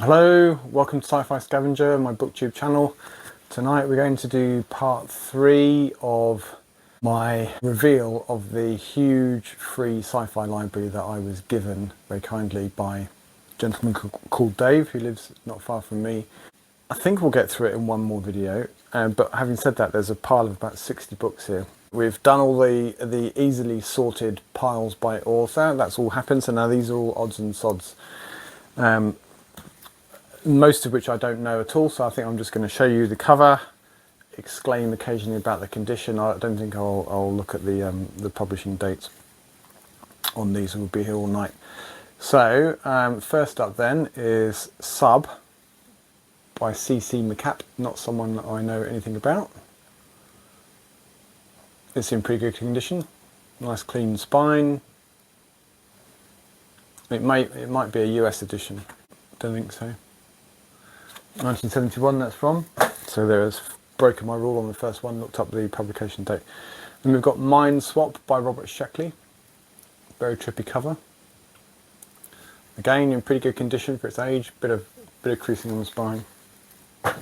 Hello, welcome to Sci-Fi Scavenger, my booktube channel. Tonight we're going to do part 3 of my reveal of the huge free sci-fi library that I was given very kindly by a gentleman called Dave, who lives not far from me. I think we'll get through it in one more video, but having said that, there's a pile of about 60 books here. We've done all the easily sorted piles by author. That's all happened, so now these are all odds and sods. Most of which I don't know at all, so I think I'm just going to show you the cover, exclaim occasionally about the condition. I don't think I'll look at the publishing dates on these. We'll be here all night. So first up then is Sub by C.C. McCap, not someone that I know anything about. It's in pretty good condition, nice clean spine. It might be a US edition, don't think so. 1971 that's from, so there's broken my rule on the first one, looked up the publication date. Then we've got Mind Swap by Robert Sheckley, very trippy cover, again in pretty good condition for its age, bit of creasing on the spine. And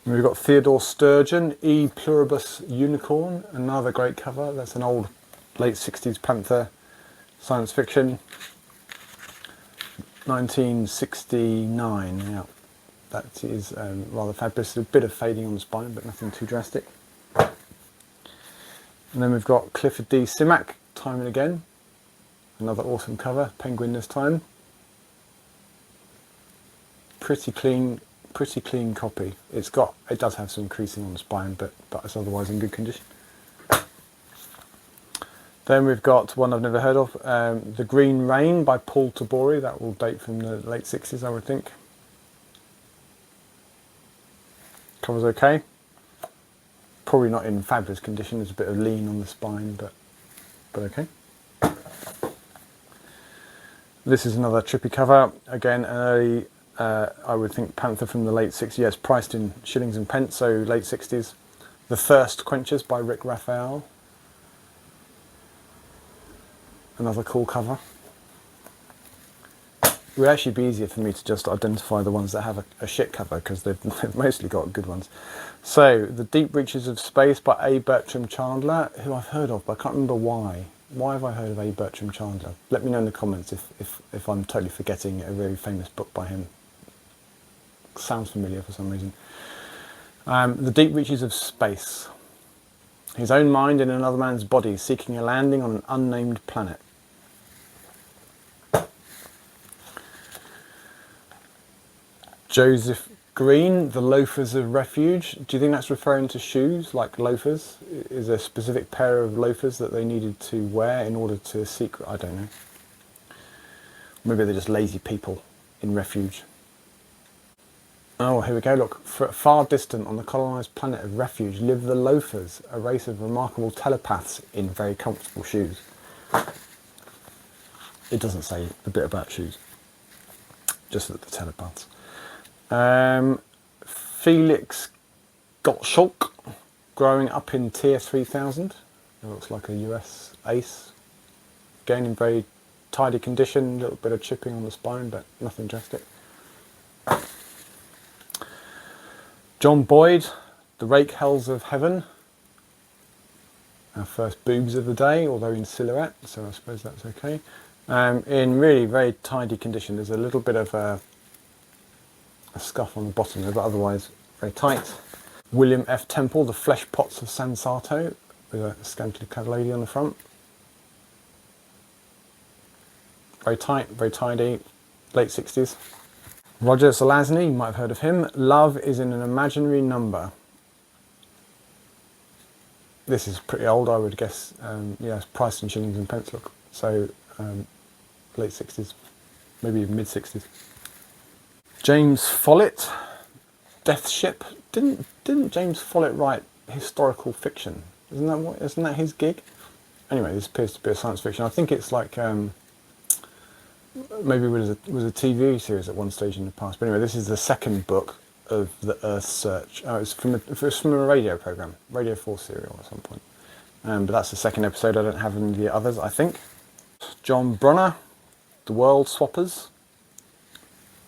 we've got Theodore Sturgeon, E Pluribus Unicorn, another great cover. That's an old late 60s Panther science fiction, 1969, yeah. That is rather fabulous. A bit of fading on the spine, but nothing too drastic. And then we've got Clifford D. Simak, Time and Again. Another awesome cover, penguin this time. Pretty clean copy. It does have some creasing on the spine, but it's otherwise in good condition. Then we've got one I've never heard of, The Green Rain by Paul Tabori. That will date from the late 60s, I would think. Cover's okay. Probably not in fabulous condition. There's a bit of lean on the spine, but okay. This is another trippy cover. Again, an early, I would think, Panther from the late 60s. Yes, priced in shillings and pence, so late 60s. The Thirst Quenchers by Rick Raphael. Another cool cover. It would actually be easier for me to just identify the ones that have a shit cover, because they've mostly got good ones. So, The Deep Reaches of Space by A. Bertram Chandler, who I've heard of, but I can't remember why. Why have I heard of A. Bertram Chandler? Let me know in the comments if I'm totally forgetting a very famous book by him. Sounds familiar for some reason. The Deep Reaches of Space. His own mind in another man's body, seeking a landing on an unnamed planet. Joseph Green, The Loafers of Refuge. Do you think that's referring to shoes, like loafers? Is there a specific pair of loafers that they needed to wear in order to seek? I don't know. Maybe they're just lazy people in refuge. Oh, here we go, look. Far distant on the colonised planet of Refuge live the Loafers, a race of remarkable telepaths in very comfortable shoes. It doesn't say a bit about shoes, just that the telepaths. Felix Gottschalk, Growing Up in Tier 3000. It looks like a US ace. Again, in very tidy condition, a little bit of chipping on the spine, but nothing drastic. John Boyd, The Rake Hells of Heaven. Our first boobs of the day, although in silhouette, so I suppose that's okay. In really very tidy condition. There's a little bit of a scuff on the bottom there, but otherwise very tight. William F. Temple, The Flesh Pots of Sansato, with a scantily clad lady on the front. Very tight, very tidy, late 60s. Roger Zelazny, you might have heard of him. Love is in an Imaginary Number. This is pretty old, I would guess. Yeah, it's priced in shillings and pence, look. So late 60s, maybe even mid 60s. James Follett, Death Ship. Didn't James Follett write historical fiction? Isn't that his gig? Anyway, this appears to be a science fiction. I think it's like maybe it was a TV series at one stage in the past. But anyway, this is the second book of the Earth Search. Oh, it's from a radio program, Radio 4 serial at some point. But that's the second episode. I don't have any of the others, I think. John Brunner, The World Swappers.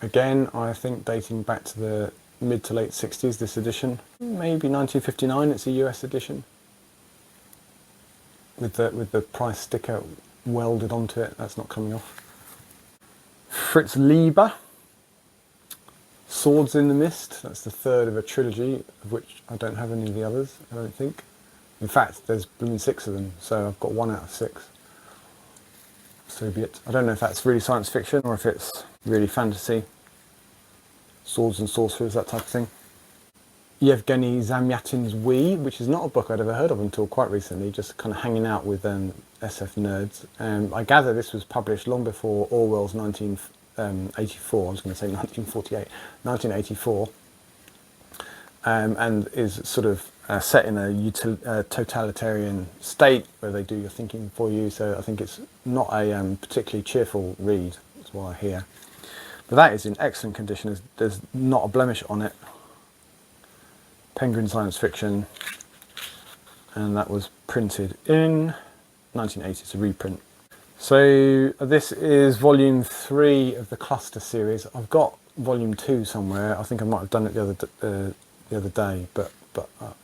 Again, I think dating back to the mid to late 60s, this edition. Maybe 1959, it's a US edition. With the price sticker welded onto it, that's not coming off. Fritz Lieber, Swords in the Mist, that's the third of a trilogy, of which I don't have any of the others, I don't think. In fact, there's blooming 6 of them, so I've got 1 out of 6. So be it. I don't know if that's really science fiction or if it's really fantasy. Swords and sorcerers, that type of thing. Yevgeny Zamyatin's We, which is not a book I'd ever heard of until quite recently, just kind of hanging out with SF nerds. I gather this was published long before Orwell's 1984, I was going to say 1948, 1984, and is sort of set in a totalitarian state where they do your thinking for you, so I think it's not a particularly cheerful read, that's what I hear. But that is in excellent condition, there's not a blemish on it. Penguin Science Fiction, and that was printed in 1980, it's a reprint. So this is volume 3 of the Cluster series. I've got volume 2 somewhere. I think I might have done it the other day, but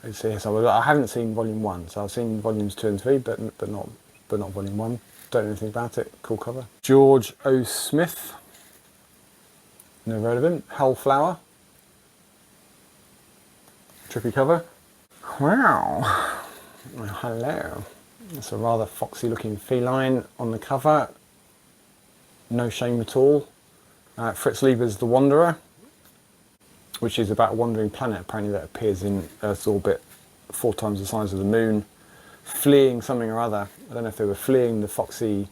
it's here. So I haven't seen volume 1. So I've seen volumes 2 and 3, but not volume 1. Don't know anything about it. Cool cover. George O. Smith. Never heard of him. Hellflower. Trippy cover. Wow. Hello. It's a rather foxy looking feline on the cover. No shame at all. Fritz Lieber's The Wanderer, which is about a wandering planet apparently that appears in Earth's orbit 4 times the size of the moon, fleeing something or other. I don't know if they were fleeing the foxy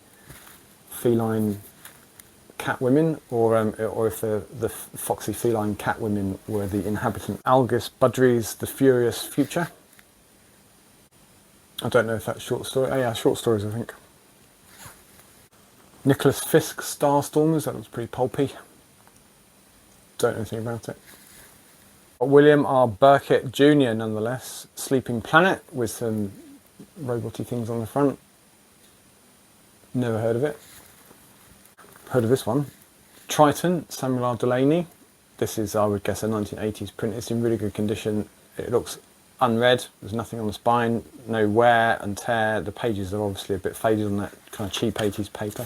feline cat women, or if the foxy feline cat women were the inhabitant. Algis Budry's The Furious Future. I don't know if that's short story. Oh yeah, short stories I think. Nicholas Fisk's Starstormers, that was pretty pulpy. Don't know anything about it. William R. Burkitt Jr. nonetheless, Sleeping Planet, with some roboty things on the front. Never heard of it. Heard of this one. Triton, Samuel R. Delaney. This is, I would guess, a 1980s print. It's in really good condition. It looks unread. There's nothing on the spine, no wear and tear. The pages are obviously a bit faded on that kind of cheap 80s paper.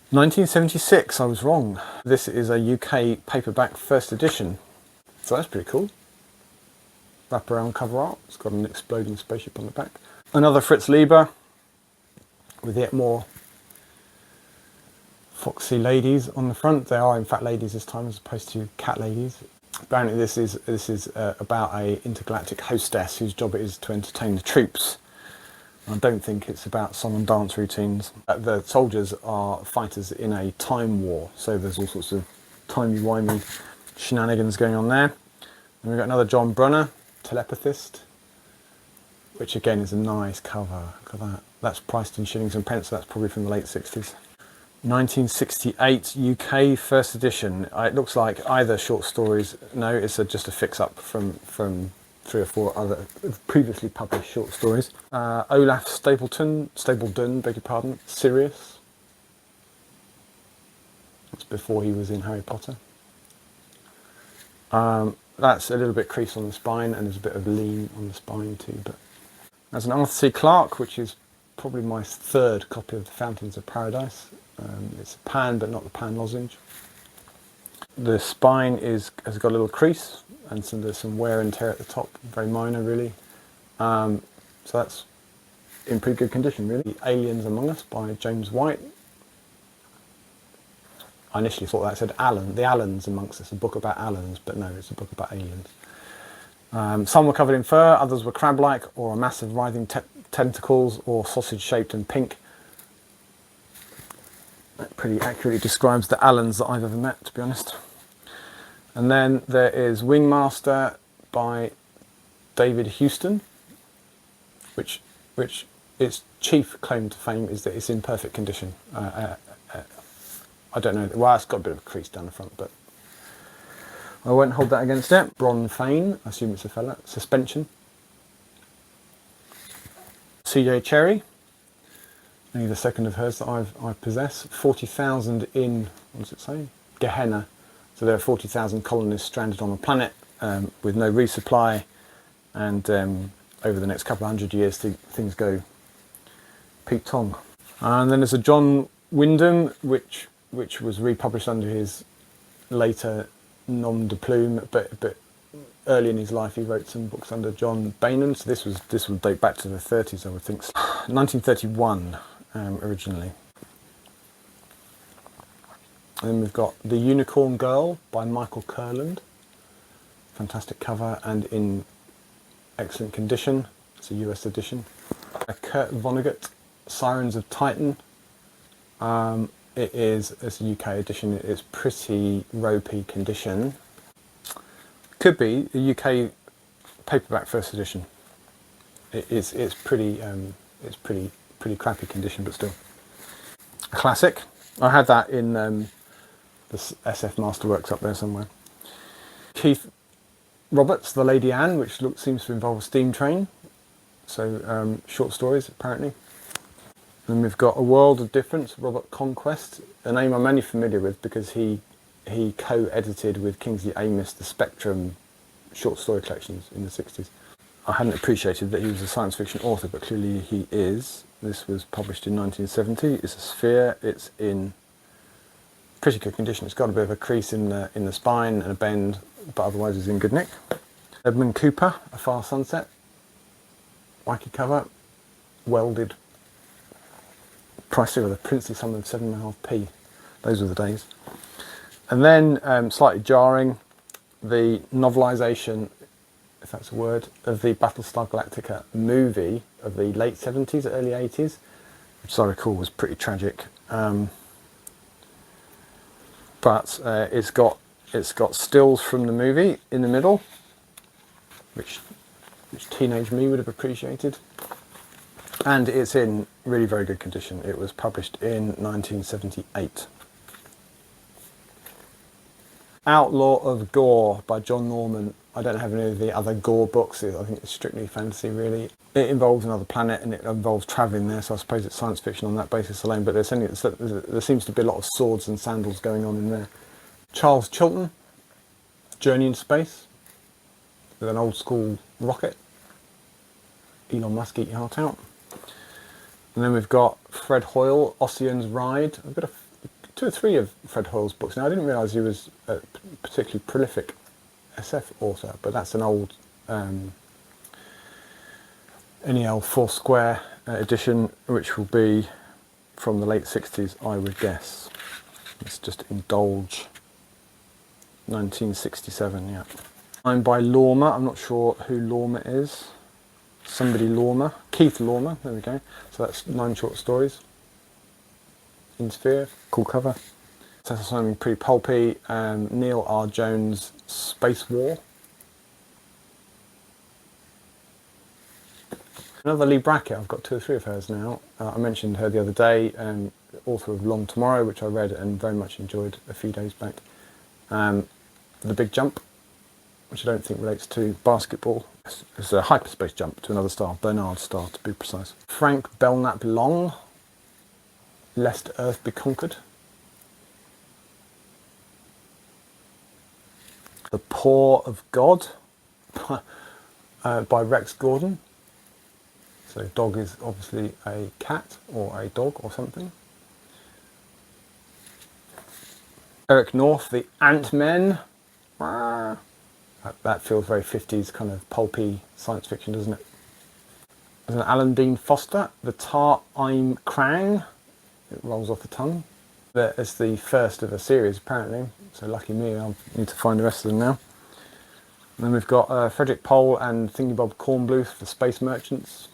1976, I was wrong. This is a UK paperback first edition. So that's pretty cool. Wraparound cover art. It's got an exploding spaceship on the back. Another Fritz Lieber with yet more foxy ladies on the front. They are in fact ladies this time as opposed to cat ladies. Apparently this is about a intergalactic hostess whose job it is to entertain the troops. I don't think it's about song and dance routines. The soldiers are fighters in a time war, so there's all sorts of timey-wimey shenanigans going on there. And we've got another John Brunner, Telepathist, which again is a nice cover. Look at that. That's priced in shillings and pence, so that's probably from the late 60s. 1968 UK first edition. It looks like either short stories. No, it's just a fix-up from 3 or 4 other previously published short stories. Olaf Stapledon, beg your pardon, Sirius. That's before he was in Harry Potter. That's a little bit creased on the spine, and there's a bit of lean on the spine too. But there's an Arthur C. Clarke, which is probably my 3rd copy of The Fountains of Paradise. It's a pan, but not the pan lozenge. The spine has got a little crease, and there's some wear and tear at the top, very minor really. So that's in pretty good condition really. The Aliens Among Us by James White. I initially thought that said Alan, the Allens Amongst Us, a book about Allens, but no, it's a book about aliens. Some were covered in fur, others were crab-like, or a mass of writhing tentacles, or sausage-shaped and pink. That pretty accurately describes the Allens that I've ever met, to be honest. And then there is Wingmaster by David Houston, which its chief claim to fame is that it's in perfect condition. I don't know, well, it's got a bit of a crease down the front, but I won't hold that against it. Bron Fane, I assume it's a fella. Suspension. CJ Cherry, only the 2nd of hers that I possess. 40,000 in, what does it say? Gehenna. So there are 40,000 colonists stranded on a planet with no resupply, and over the next couple of hundred years things go Pete Tong. And then there's a John Wyndham, which was republished under his later nom de plume, but early in his life he wrote some books under John Bainham. So this would date back to the 30s, I would think. 1931 originally. And then we've got The Unicorn Girl by Michael Kurland. Fantastic cover and in excellent condition. It's a US edition. Kurt Vonnegut, Sirens of Titan. It's a UK edition. It's pretty ropey condition. Could be a UK paperback first edition. It's pretty crappy condition, but still a classic. I had that in the SF Masterworks up there somewhere. Keith Roberts, The Lady Anne, which seems to involve a steam train. So short stories apparently. And we've got A World of Difference, Robert Conquest, a name I'm only familiar with because he co-edited with Kingsley Amis the Spectrum short story collections in the 60s. I hadn't appreciated that he was a science fiction author, but clearly he is. This was published in 1970. It's a sphere. It's in pretty good condition. It's got a bit of a crease in the spine and a bend, but otherwise it's in good nick. Edmund Cooper, A Far Sunset. Wacky cover, welded. Price zero, the princely sum of 7.5p. Those were the days. And then, slightly jarring, the novelisation, if that's a word, of the Battlestar Galactica movie of the late 70s, early 80s, which as I recall was pretty tragic. But it's got stills from the movie in the middle, which teenage me would have appreciated. And it's in really very good condition. It was published in 1978. Outlaw of Gore by John Norman. I don't have any of the other Gore books. I think it's strictly fantasy, really. It involves another planet and it involves travelling there, so I suppose it's science fiction on that basis alone, but there seems to be a lot of swords and sandals going on in there. Charles Chilton, Journey in Space, with an old school rocket. Elon Musk, eat your heart out. And then we've got Fred Hoyle, Ossian's Ride. I've got 2 or 3 of Fred Hoyle's books now. I didn't realise he was a particularly prolific SF author, but that's an old NEL Foursquare edition, which will be from the late 60s, I would guess. Let's just indulge. 1967, yeah. I'm by Lormer. I'm not sure who Lormer is. Somebody Lormer. Keith Lormer, there we go. So that's 9 short stories. In Sphere, cool cover. So that's something pretty pulpy. Neil R. Jones, Space War. Another Lee Brackett, I've got 2 or 3 of hers now. I mentioned her the other day, author of Long Tomorrow, which I read and very much enjoyed a few days back. The Big Jump, which I don't think relates to basketball. It's a hyperspace jump to another star, Bernard's star to be precise. Frank Belknap Long, Lest Earth Be Conquered. The Paw of God by Rex Gordon. So dog is obviously a cat or a dog or something. Eric North, The Ant-Men. That feels very 50s kind of pulpy science fiction, doesn't it? There's an Alan Dean Foster, The Tar I'm Krang. It rolls off the tongue. It's the first of a series, apparently. So lucky me, I'll need to find the rest of them now. And then we've got Frederick Pohl and Thingybob Cornbluth, The Space Merchants.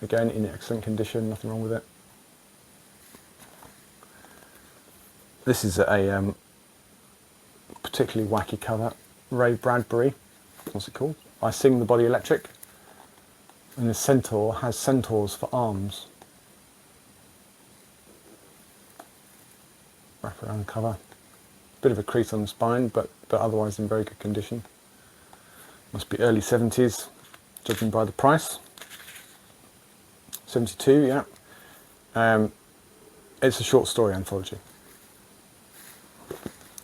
Again, in excellent condition, nothing wrong with it. This is a particularly wacky cover. Ray Bradbury, what's it called? I Sing the Body Electric. And the centaur has centaurs for arms. Wrap around cover. Bit of a crease on the spine, but otherwise in very good condition. Must be early 70s, judging by the price. 72, yeah. It's a short story anthology.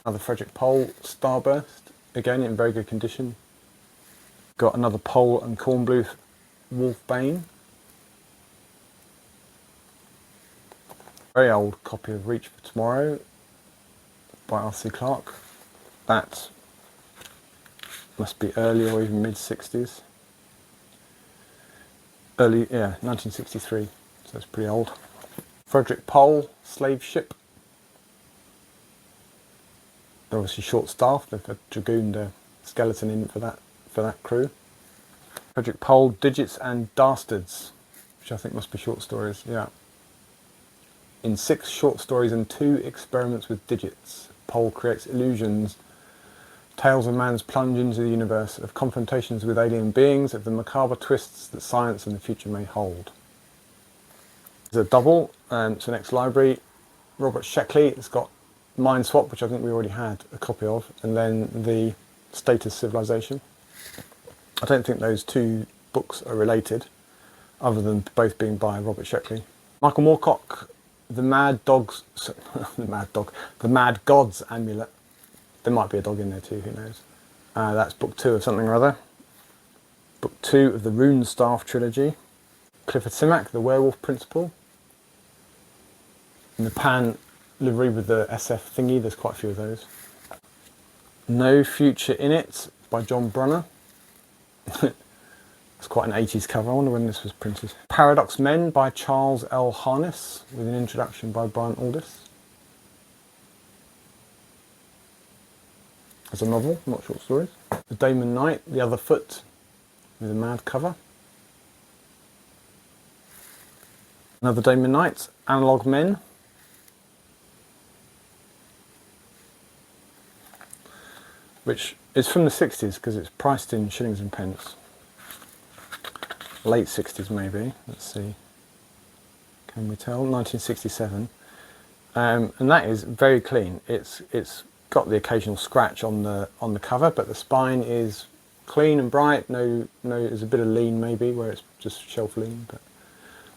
Another Frederick Pole Starburst, again in very good condition. Got another Pole and Cornblue Wolfbane. Very old copy of Reach for Tomorrow by R.C. Clarke. That must be early or even mid-60s. Early, yeah, 1963, so it's pretty old. Frederick Pole Slave Ship. They're obviously short-staffed. They've dragooned a skeleton in for that crew. Frederick Pole Digits and Dastards, which I think must be short stories. Yeah. In 6 short stories and 2 experiments with digits, Pole creates illusions, tales of man's plunge into the universe, of confrontations with alien beings, of the macabre twists that science and the future may hold. There's a double, so next library, Robert Sheckley. It's got Mind Swap, which I think we already had a copy of, and then the Status Civilization. I don't think those 2 books are related, other than both being by Robert Sheckley. Michael Moorcock, The Mad God's Amulet. There might be a dog in there too, who knows. That's book 2 of something or other. Book 2 of the Runestaff trilogy. Clifford Simak, The Werewolf Principle. In the Pan livery with the SF thingy, there's quite a few of those. No Future in It by John Brunner. It's quite an 80s cover. I wonder when this was printed. Paradox Men by Charles L. Harness, with an introduction by Brian Aldiss. As a novel, not short stories. The Damon Knight, The Other Foot, with a mad cover. Another Damon Knight, Analog Men. Which is from the 60s because it's priced in shillings and pence. Late 60s maybe, let's see. Can we tell? 1967. And that is very clean. It's got the occasional scratch on the cover, but the spine is clean and bright. No, there's a bit of lean maybe where it's just shelf lean, but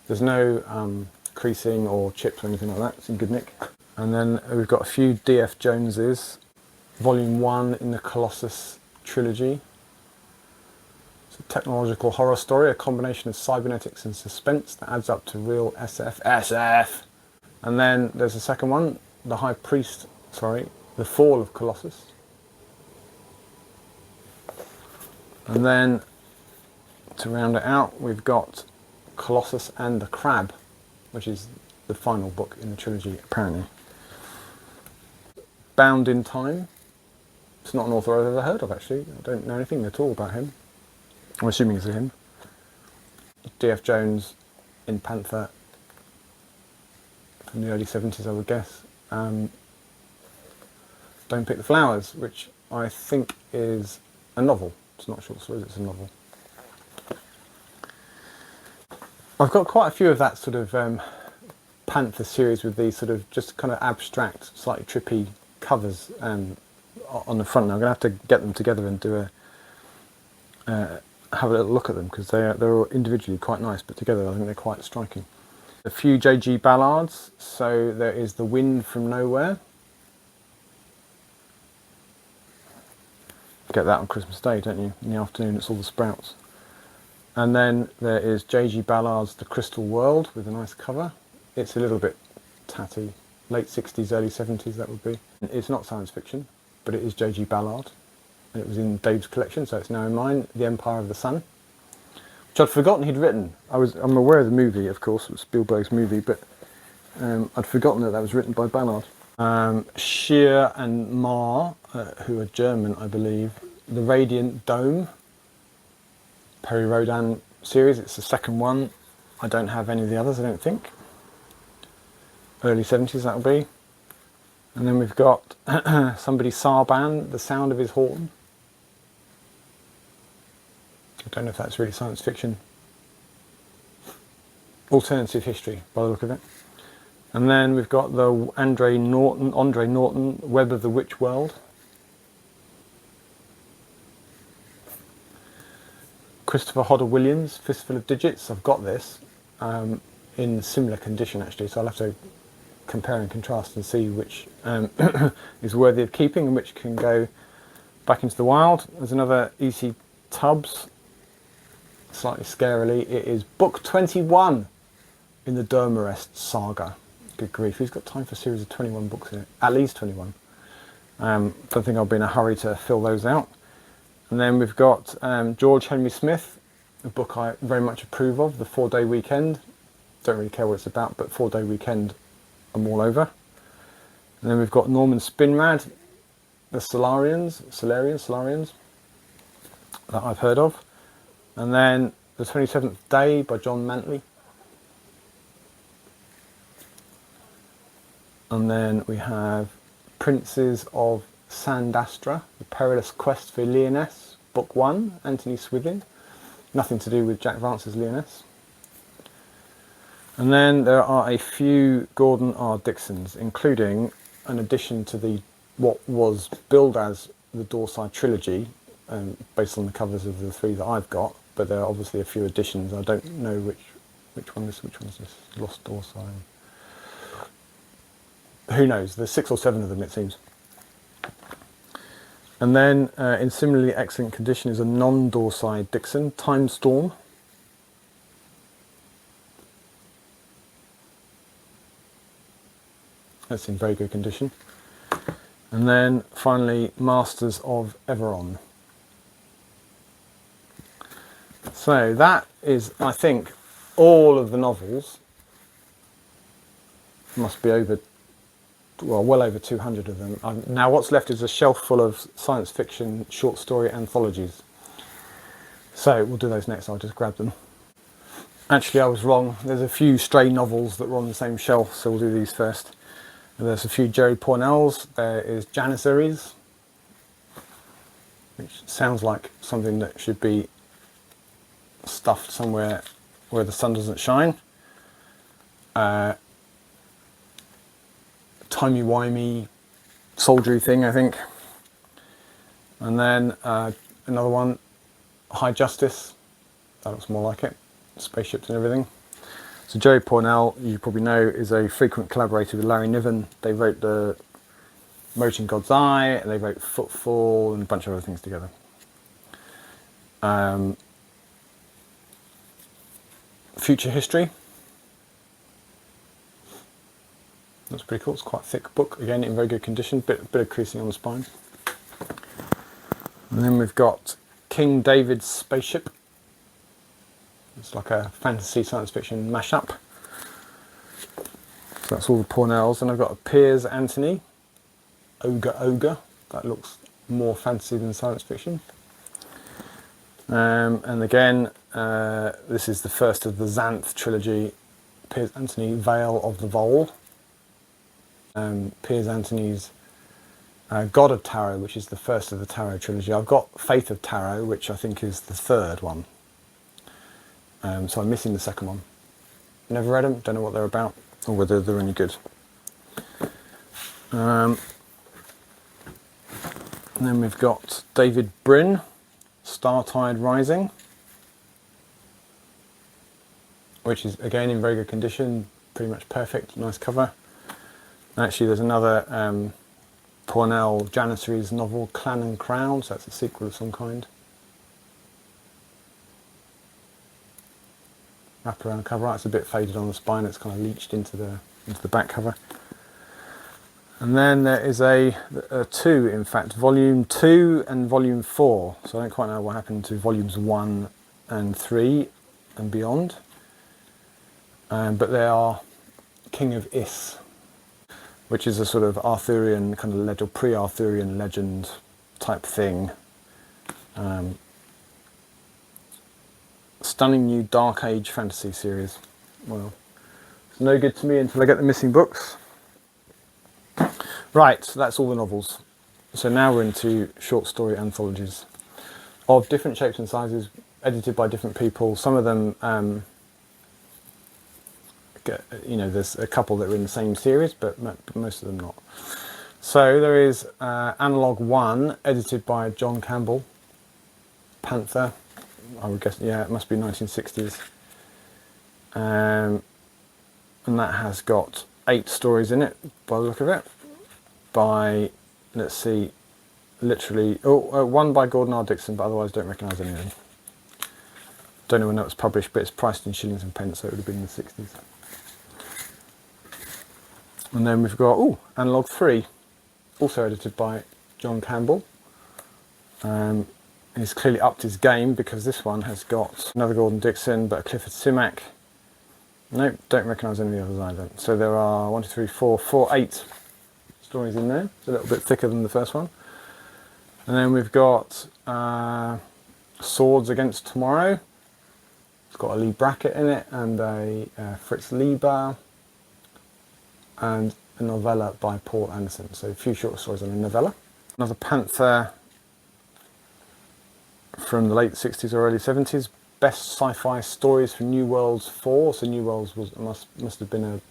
there's no creasing or chips or anything like that. It's in good nick. And then we've got a few D.F. Joneses. Volume 1 in the Colossus trilogy. It's a technological horror story, a combination of cybernetics and suspense that adds up to real SF. And then there's a second one, The Fall of Colossus. And then, to round it out, we've got Colossus and the Crab, which is the final book in the trilogy, apparently. Bound in Time. It's not an author I've ever heard of, actually. I don't know anything at all about him. I'm assuming it's him. D.F. Jones in Panther from the early 70s, I would guess. Don't Pick the Flowers, which I think is a novel. It's not short stories, it's a novel. I've got quite a few of that sort of Panther series with these sort of just kind of abstract, slightly trippy covers on the front. Now I'm going to have to get them together and do have a little look at them, because they're all individually quite nice, but together I think they're quite striking. A few J.G. Ballards. So there is The Wind from Nowhere. Get that on Christmas Day, don't you? In the afternoon, it's all the sprouts. And then there is J.G. Ballard's The Crystal World, with a nice cover. It's a little bit tatty. Late 60s, early 70s, that would be. It's not science fiction, but it is J.G. Ballard. And it was in Dave's collection, so it's now in mine. The Empire of the Sun, which I'd forgotten he'd written. I'm aware of the movie, of course, it was Spielberg's movie, but I'd forgotten that was written by Ballard. Scheer and Marr, who are German, I believe. The Radiant Dome, Perry Rodan series. It's the second one. I don't have any of the others, I don't think. Early 70s, that'll be. And then we've got somebody Sarban, The Sound of His Horn. I don't know if that's really science fiction. Alternative history, by the look of it. And then we've got the Andre Norton, Web of the Witch World. Christopher Hodder Williams, Fistful of Digits. I've got this in similar condition, actually, so I'll have to compare and contrast and see which is worthy of keeping and which can go back into the wild. There's another E.C. Tubbs, slightly scarily. It is book 21 in the Durmarest saga. Good grief, who's got time for a series of 21 books in it? At least 21. Don't think I'll be in a hurry to fill those out. And then we've got George Henry Smith, a book I very much approve of, The 4-Day Weekend. Don't really care what it's about, but 4-Day Weekend I'm all over. And then we've got Norman Spinrad, The Solarians, that I've heard of. And then The 27th Day by John Mantley. And then we have Princes of Sandastra, The Perilous Quest for Lyonesse, Book 1, Anthony Swithin. Nothing to do with Jack Vance's Lyonesse. And then there are a few Gordon R. Dixons, including an addition to what was billed as the Doorside trilogy, based on the covers of the 3 that I've got, but there are obviously a few additions. I don't know which one is this? Lost Doorside. Who knows? There's 6 or 7 of them, it seems. And then, in similarly excellent condition, is a non-Doorside Dixon, Time Storm. That's in very good condition. And then, finally, Masters of Everon. So that is, I think, all of the novels. Must be well over 200 of them. Now what's left is a shelf full of science fiction short story anthologies. So we'll do those next, I'll just grab them. Actually, I was wrong. There's a few stray novels that were on the same shelf, so we'll do these first. And there's a few Jerry Pournells. There is Janissaries, which sounds like something that should be stuffed somewhere where the sun doesn't shine. Timey-wimey soldiery thing, I think. And then another one, High Justice. That looks more like it. Spaceships and everything. So Jerry Pournell, you probably know, is a frequent collaborator with Larry Niven. They wrote the Moat in God's Eye, and they wrote Footfall and a bunch of other things together. Future History. That's pretty cool. It's quite a thick book. Again, in very good condition. Bit of creasing on the spine. And then we've got King David's Spaceship. It's like a fantasy science fiction mashup. So that's all the Pournells. And I've got a Piers Anthony, Ogre. That looks more fantasy than science fiction. And again, this is the first of the Xanth trilogy. Piers Anthony, Vale of the Vole. Piers Anthony's God of Tarot, which is the first of the Tarot trilogy. I've got Faith of Tarot, which I think is the third one. So I'm missing the second one. Never read them, don't know what they're about, or whether they're any good. And then we've got David Brin, Startide Rising, which is again in very good condition, pretty much perfect, nice cover. Actually, there's another Pournell Janissaries novel, Clan and Crown, so that's a sequel of some kind. Wraparound cover, it's a bit faded on the spine, it's kind of leached into the back cover. And then there is a two, in fact, volume 2 and volume 4. So I don't quite know what happened to volumes 1 and 3 and beyond. But they are King of Is, which is a sort of Arthurian kind of legend, pre-Arthurian legend type thing. Stunning new Dark Age fantasy series. Well, it's no good to me until I get the missing books. Right, so that's all the novels. So now we're into short story anthologies of different shapes and sizes, edited by different people. Some of them, there's a couple that are in the same series, but most of them not. So there is Analog 1, edited by John Campbell, Panther. I would guess, yeah, it must be 1960s. And that has got 8 stories in it by the look of it, by, let's see, literally, one by Gordon R. Dixon, but otherwise don't recognise any of them. Don't know when that was published, but it's priced in shillings and pence, so it would have been in the 60s. And then we've got, Analog 3, also edited by John Campbell. He's clearly upped his game, because this one has got another Gordon Dixon, but a Clifford Simak. Nope, don't recognise any of the others either. So there are 8 stories in there. It's a little bit thicker than the first one. And then we've got Swords Against Tomorrow. It's got a Lee Brackett in it, and a Fritz Lieber, and a novella by Paul Anderson. So a few short stories and a novella. Another Panther from the late 60s or early 70s. Best sci-fi stories for New Worlds 4. So New Worlds must have been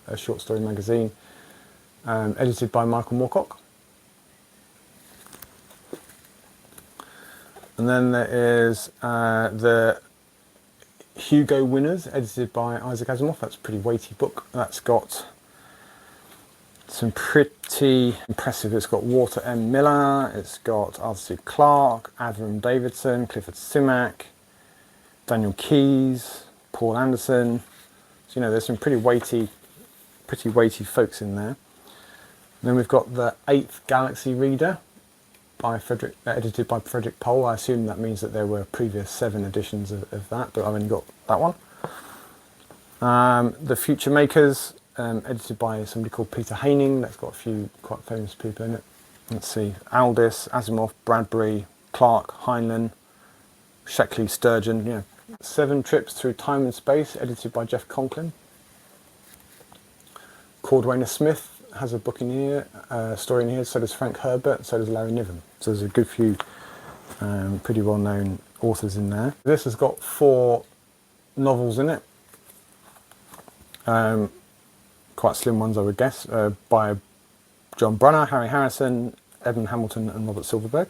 a short story magazine, edited by Michael Moorcock. And then there is the Hugo Winners, edited by Isaac Asimov. That's a pretty weighty book. That's got some pretty impressive. It's got Walter M. Miller, it's got Arthur C. Clarke, Avram Davidson, Clifford Simak, Daniel Keyes, Paul Anderson. So there's some pretty weighty folks in there. And then we've got the 8th Galaxy Reader by edited by Frederick Pohl. I assume that means that there were previous 7 editions of that, but I've only got that one. The Future Makers, edited by somebody called Peter Haining. That's got a few quite famous people in it. Let's see, Aldis, Asimov, Bradbury, Clarke, Heinlein, Sheckley, Sturgeon. 7 Trips Through Time and Space, edited by Jeff Conklin. Cordwainer Smith has a book in here, story in here. So does Frank Herbert. So does Larry Niven. So there's a good few pretty well-known authors in there. This has got 4 novels in it. Quite slim ones, I would guess, by John Brunner, Harry Harrison, Evan Hamilton, and Robert Silverberg.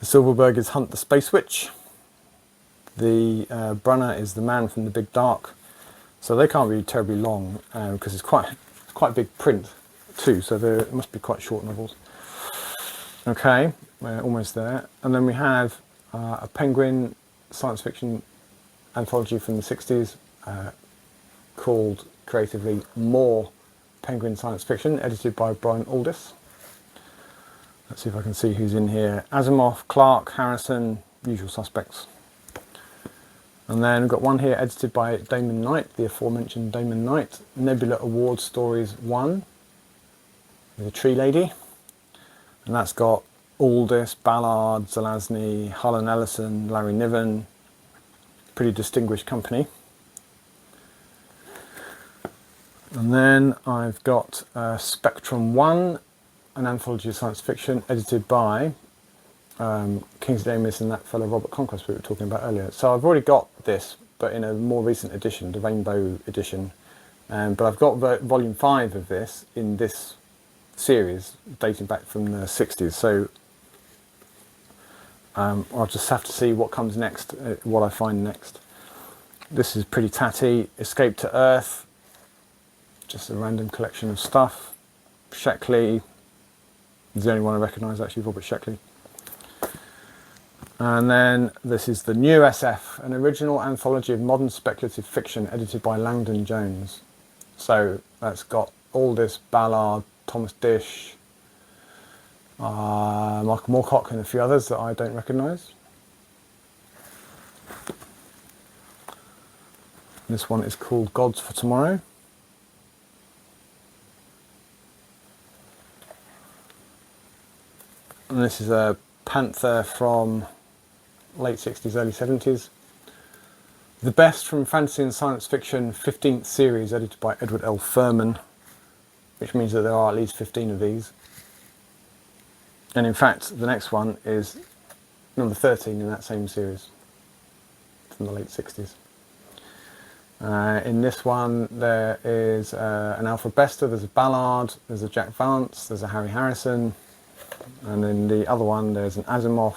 The Silverberg is Hunt the Space Witch. The Brunner is The Man from the Big Dark. So they can't be terribly long, because it's quite big print too, so it must be quite short novels. Okay, we're almost there. And then we have a Penguin science fiction anthology from the 60s, called creatively More Penguin Science Fiction, edited by Brian Aldiss. Let's see if I can see who's in here. Asimov, Clarke, Harrison, usual suspects. And then we've got one here edited by Damon Knight, the aforementioned Damon Knight, Nebula Award Stories 1, The Tree Lady. And that's got Aldiss, Ballard, Zelazny, Harlan Ellison, Larry Niven. Pretty distinguished company. And then I've got Spectrum 1, an anthology of science fiction, edited by Kingsley Amis and that fellow Robert Conquest we were talking about earlier. So I've already got this, but in a more recent edition, the Rainbow edition. But I've got volume 5 of this in this series, dating back from the 60s. So I'll just have to see what comes next, what I find next. This is pretty tatty. Escape to Earth. Just a random collection of stuff. Sheckley is the only one I recognise, actually, Robert Sheckley. And then this is the New SF, an original anthology of modern speculative fiction, edited by Langdon Jones. So that's got Aldiss, Ballard, Thomas Dish, Michael Moorcock, and a few others that I don't recognise. This one is called Gods for Tomorrow. And this is a Panther from late 60s, early 70s. The Best from Fantasy and Science Fiction 15th series, edited by Edward L. Furman, which means that there are at least 15 of these. And in fact, the next one is number 13 in that same series from the late 60s. In this one, there is an Alfred Bester, there's a Ballard, there's a Jack Vance, there's a Harry Harrison, and in the other one, there's an Asimov,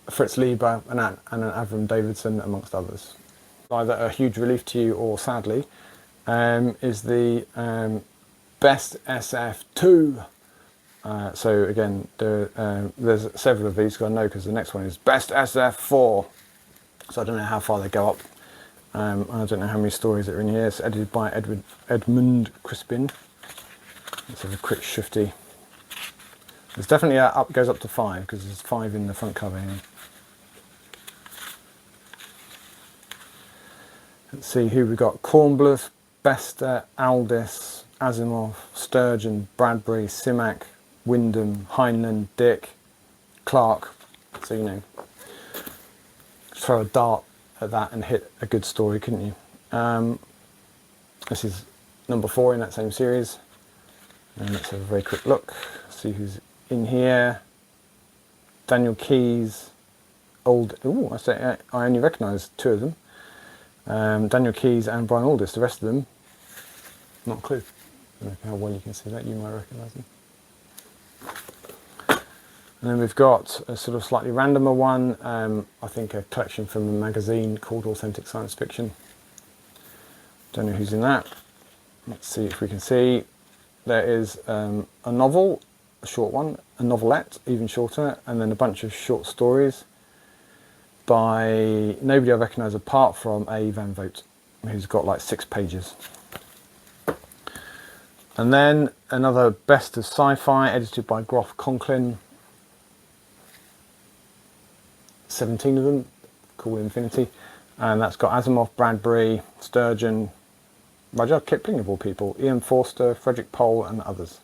Fritz Lieber and an Avram Davidson, amongst others. Either a huge relief to you or sadly, is the Best SF2. So again, there's several of these, I know, because the next one is Best SF4. So I don't know how far they go up. I don't know how many stories that are in here. It's edited by Edmund Crispin. Let's have a quick shifty. There's definitely goes up to 5 because there's 5 in the front cover here. Let's see who we got. Kornbluth, Bester, Aldis, Asimov, Sturgeon, Bradbury, Simak, Wyndham, Heinlein, Dick, Clark. So, you know, throw a dart at that and hit a good story, couldn't you? This is number 4 in that same series. And let's have a very quick look, see who's in here. Daniel Keyes, I only recognise 2 of them. Daniel Keyes and Brian Aldiss. The rest of them, not a clue. I don't know how well you can see that, you might recognise them. And then we've got a sort of slightly randomer one, I think a collection from a magazine called Authentic Science Fiction. Don't know who's in that. Let's see if we can see. There is a novel, a short one, a novelette, even shorter, and then a bunch of short stories by nobody I recognise apart from A. Van Vogt, who's got like 6 pages. And then another Best of Sci-Fi, edited by Groff Conklin. 17 of them, called Infinity. And that's got Asimov, Bradbury, Sturgeon, Rudyard Kipling of all people, Ian Forster, Frederick Pohl and others.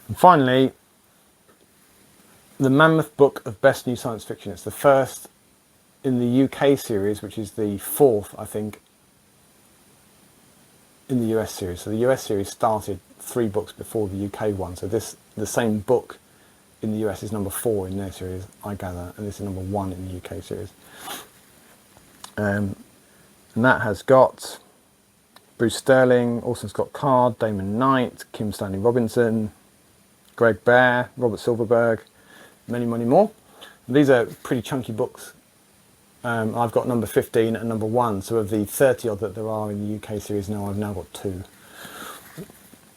And finally, the Mammoth Book of Best New Science Fiction. It's the first in the UK series, which is the 4th, I think, in the US series. So the US series started 3 books before the UK one. So the same book in the US is number 4 in their series, I gather, and this is number 1 in the UK series. And that has got Bruce Sterling, also Scott Card, Damon Knight, Kim Stanley Robinson, Greg Bear, Robert Silverberg, many more. And these are pretty chunky books. I've got number 15 and number 1, so of the 30 odd that there are in the UK series now, I've now got 2.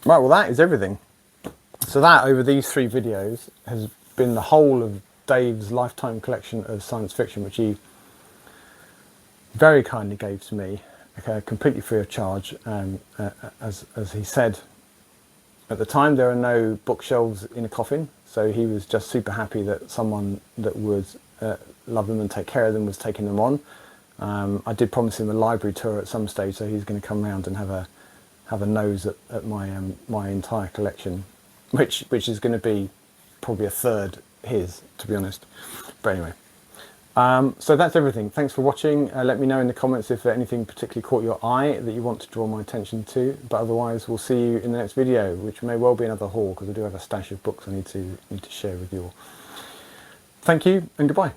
Right, well that is everything. So that, over these 3 videos, has been the whole of Dave's lifetime collection of science fiction, which he very kindly gave to me, completely free of charge. As he said, at the time there are no bookshelves in a coffin, so he was just super happy that someone that would love them and take care of them was taking them on. I did promise him a library tour at some stage, so he's going to come round and have a nose at my entire collection, which is going to be probably a third his, to be honest. But anyway, so that's everything. Thanks for watching. Let me know in the comments if anything particularly caught your eye that you want to draw my attention to. But otherwise, we'll see you in the next video, which may well be another haul, because I do have a stash of books I need to share with you all. Thank you and goodbye.